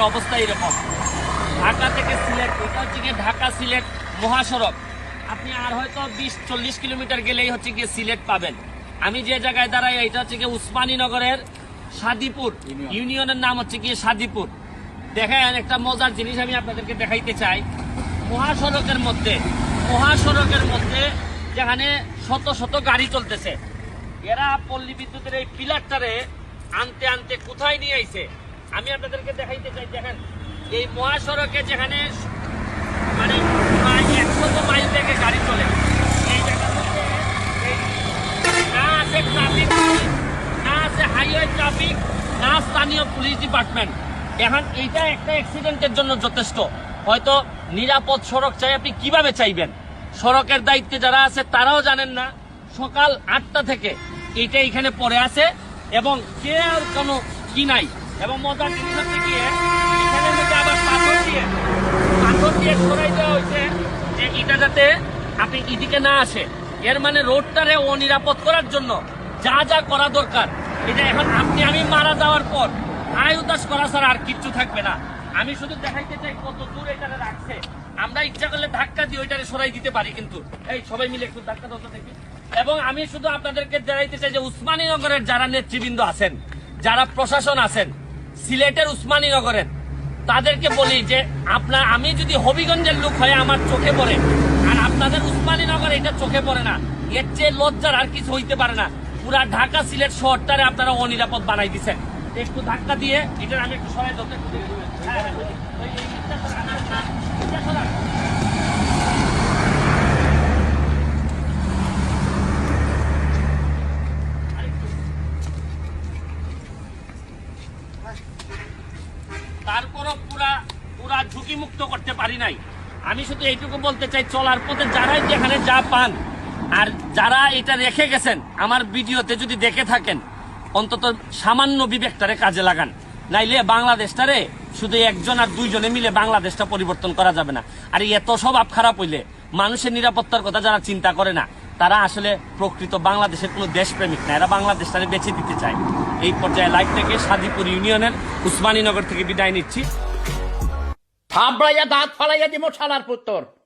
রাস্তার অবস্থা এরকম। ঢাকা থেকে সিলেট, এটা হচ্ছে গিয়ে ঢাকা সিলেট মহাসড়ক। আপনি আর হয়তো 20-40 কিলোমিটার গেলেই হচ্ছে গিয়ে সিলেট পাবেন। আমি যে জায়গায় দাঁড়াই এটা হচ্ছে গিয়ে উসমানীনগরের সাদিপুর ইউনিয়নের নাম হচ্ছে গিয়ে সাদিপুর। দেখেন একটা মজার জিনিস আমি আপনাদেরকে দেখাইতে চাই। মহাসড়কের মধ্যে যেখানে শত শত গাড়ি চলতেছে, এরা পল্লী বিদ্যুতের এই পিলারটারে আনতে আনতে কোথায় নিয়ে আইছে আমি আপনাদেরকে দেখাইতে চাই। দেখেন এই মহাসড়কে যেখানে মানে প্রায় 100 মাইল থেকে গাড়ি চলে, এই জায়গার মধ্যে না আছে ট্রাফিক, না আছে হাইওয়ে ট্রাফিক, না স্থানীয় পুলিশ ডিপার্টমেন্ট। এখন এইটা একটা অ্যাক্সিডেন্টের জন্য যথেষ্ট। হয়তো নিরাপদ সড়ক চাই, আপনি কিভাবে চাইবেন? সড়কের দায়িত্বে যারা আছে তারাও জানেন না। সকাল 8টা থেকে এইটা এখানে পড়ে আছে এবং কে আর কোনো কি নাই। এবং মজার জিনিস হচ্ছে গিয়ে এখানের মধ্যে আবার পাথর দিয়ে সরাই দেওয়া হয়েছে যে এটা যাতে আপনি এদিকে না আসে। এর মানে রোডটারে অনিরাপদ করার জন্য যা যা করা দরকার, এটা এখন আমি মারা যাওয়ার পর আয় উদাস করা ছাড়া আর কিচ্ছু থাকবে না। আমি শুধু দেখাইতে চাই কত দূর এটারে রাখছে। আমরা ইচ্ছা করলে ধাক্কা দিয়ে ওইটারে সরাই দিতে পারি, কিন্তু এই সবাই মিলে একটু ধাক্কা দাও দেখি। এবং আমি শুধু আপনাদেরকে জানাইতে চাই যে উসমানীনগরের যারা নেতৃবৃন্দ আছেন, যারা প্রশাসন আছেন সিলেটের উসমানীনগরের, তাদেরকে বলি যে আমি যদি হবিগঞ্জের লোক হয়ে আমার চোখে পড়ে আর আপনাদের উসমানীনগর এটা চোখে পড়ে না, এর চেয়ে লজ্জার আর কিছু হইতে পারে না। পুরা ঢাকা সিলেট শহরটারে আপনারা অনিরাপদ বানাই দিচ্ছেন। একটু ধাক্কা দিয়ে এটা আমি একটু সরাই ধরতে। তারপরও পুরা ঝুঁকি মুক্ত করতে পারি নাই। আমি শুধু এইটুকু বলতে চাই, চলার পথে যারাই যেখানে যা পান আর যারা এটা রেখে গেছেন আমার ভিডিওতে যদি দেখে থাকেন, অন্তত সামান্য বিবেকটারে কাজে লাগান। নাইলে বাংলাদেশটারে শুধু একজন আর দুইজনে মিলে বাংলাদেশটা পরিবর্তন করা যাবে না। আর এত স্বভাব খারাপ হইলে মানুষের নিরাপত্তার কথা যারা চিন্তা করে না, তারা আসলে প্রকৃত বাংলাদেশের কোনো দেশপ্রেমিক না। এরা বাংলাদেশটারে বেছে দিতে চায়। এই পর্যায়ে লাইভ থেকে সাদিপুর ইউনিয়নের উসমানীনগর থেকে বিদায় নিচ্ছি। থাবড়াইয়া দাঁত ফালাইয়া দিব শালার পুত্তর।